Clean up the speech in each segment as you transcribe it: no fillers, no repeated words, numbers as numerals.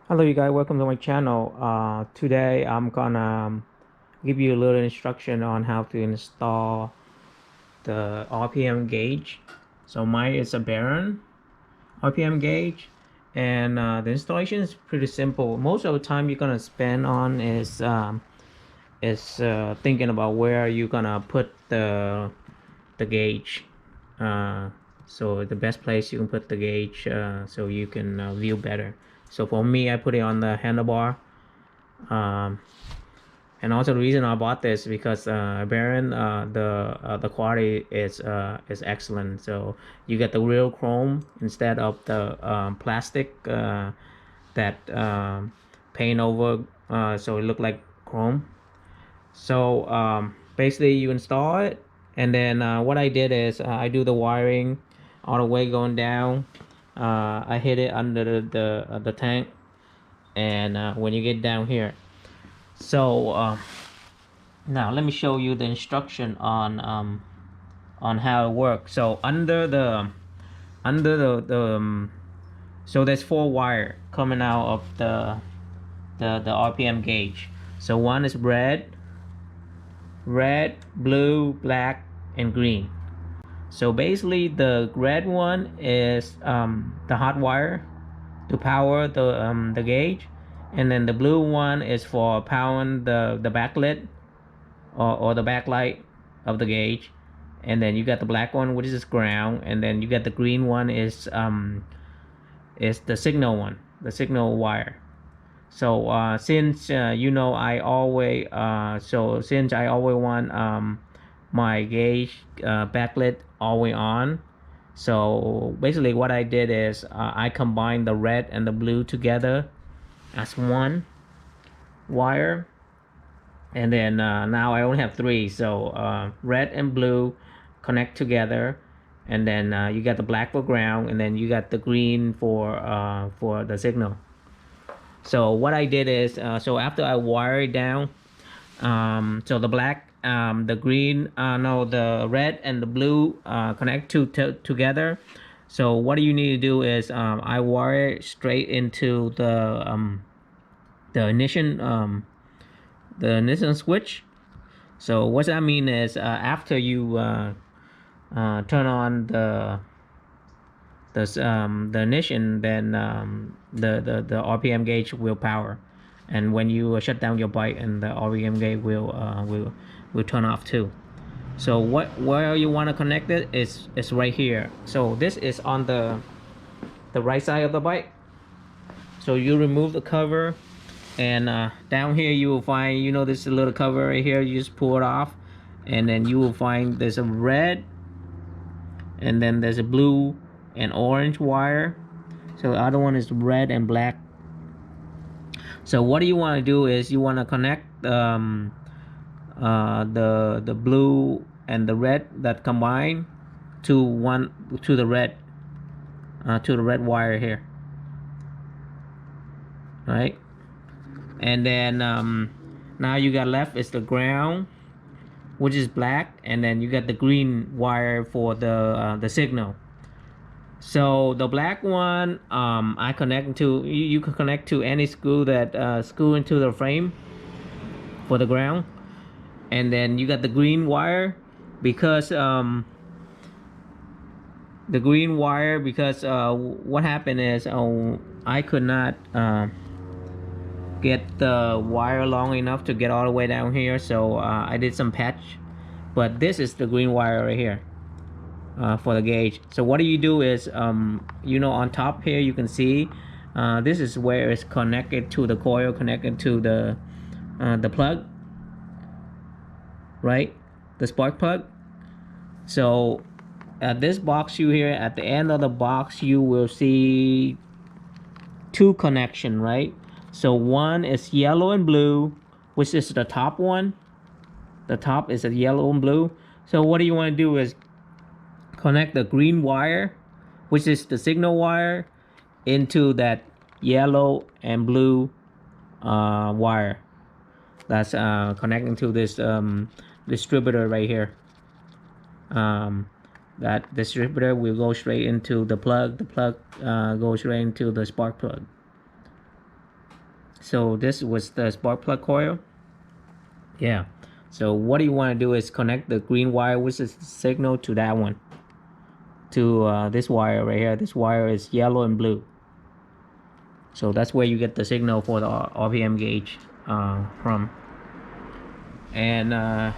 Hello you guys, welcome to my channel. Today I'm gonna give you a little instruction on how to install the RPM gauge. So mine is a Baron RPM gauge, and the installation is pretty simple. Most of the time you're gonna spend on is thinking about where you're gonna put the gauge. uh, so the best place you can put the gauge so you can view better. So for me, I put it on the handlebar. um, and also the reason I bought this because Baron, the quality is excellent. So you get the real chrome instead of the plastic that paint over, so it look like chrome. So basically you install it, and then what I did is I do the wiring all the way going down. I hit it under the tank, and when you get down here, so now let me show you the instruction on how it works. So under the so there's four wire coming out of the RPM gauge. So one is red, blue, black, and green. So basically the red one is the hot wire to power the gauge, and then the blue one is for powering the backlit, or the backlight of the gauge. And then you got the black one, which is ground, and then you got the green one is the signal one, the signal wire. So since I always want my gauge backlit always on. So basically what I did is I combined the red and the blue together as one wire. And then now I only have three. So red and blue connect together, and then you got the black for ground, and then you got the green for the signal. So what I did is so after I wire it down, so the black, the green, no, the red and the blue connect together. So what you need to do is I wire it straight into the ignition switch. So what that mean is after you turn on the ignition, then the RPM gauge will power, and when you shut down your bike, and the RPM gauge will turn off too. So where you want to connect it is right here. So this is on the right side of the bike. So you remove the cover, and down here you will find, this little cover right here. You just pull it off, and then you will find there's a red, and then there's a blue and orange wire. So the other one is red and black. So what you want to do is you want to connect the blue and the red that combine to the red wire here, right? And then now you got left is the ground, which is black, and then you got the green wire for the signal. So the black one, I connect to, you can connect to any screw that screw into the frame for the ground. And then you got the green wire because what happened is I could not get the wire long enough to get all the way down here. So I did some patch, but this is the green wire right here for the gauge. So what do you do is on top here you can see this is where it's connected to the coil, connected to the plug, right, the spark plug. So at this box, you here at the end of the box you will see two connection, right? So one is yellow and blue, which is the top one. The top is a yellow and blue. So what you want to do is connect the green wire, which is the signal wire, into that yellow and blue wire that's connecting to this distributor right here. That distributor will go straight into the plug. The plug goes straight into the spark plug. So this was the spark plug coil. Yeah. So what you want to do is connect the green wire, which is the signal, to that one, to this wire right here. This wire is yellow and blue. So that's where you get the signal for the RPM gauge from. And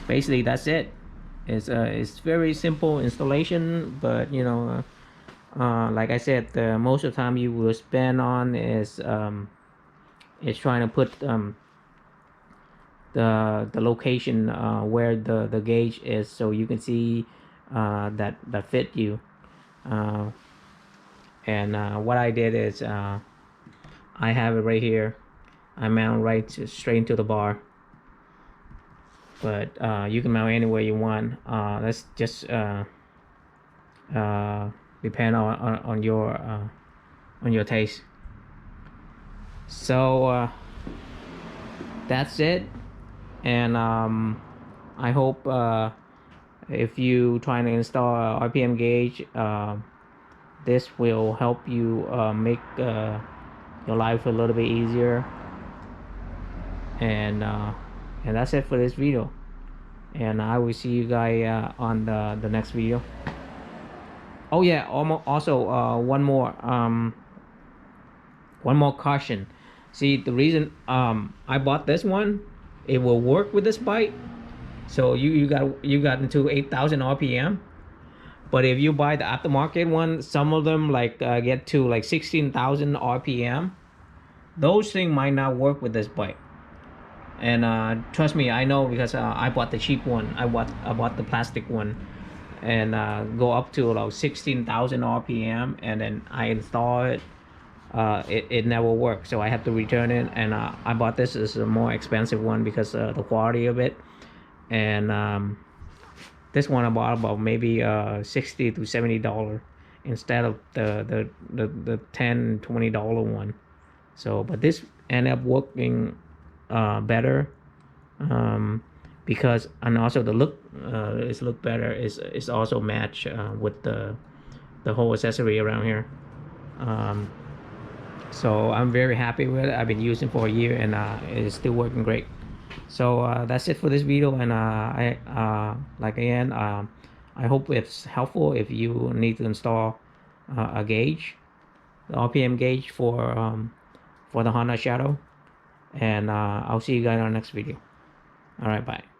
basically that's it. It's very simple installation, but you know, like I said, most of the time you will spend on is trying to put the location where the gauge is, so you can see that fit you. And what I did is I have it right here. I mount straight into the bar, but you can mount anywhere you want. That's just depend on your taste. So that's it. And I hope if you trying to install a RPM gauge, this will help you make your life a little bit easier. And that's it for this video, and I will see you guys on the next video. Oh yeah, also one more caution. See, the reason I bought this one, it will work with this bike. So you got into 8,000 RPM. But if you buy the aftermarket one, some of them like get to like 16,000 RPM. Those things might not work with this bike. And trust me, I know, because I bought the cheap one. I bought the plastic one, and go up to like 16,000 RPM, and then I install it. It never worked, so I had to return it. And I bought this as a more expensive one because the quality of it. And this one I bought about maybe $60 to $70 instead of the $10-$20 one. So, but this ended up working better, because, and also the look is look better, is also match with the whole accessory around here. So I'm very happy with it. I've been using for a year, and it's still working great. So that's it for this video. And like again, I hope it's helpful if you need to install a gauge, the RPM gauge for the Honda Shadow. And I'll see you guys on the next video. All right, bye.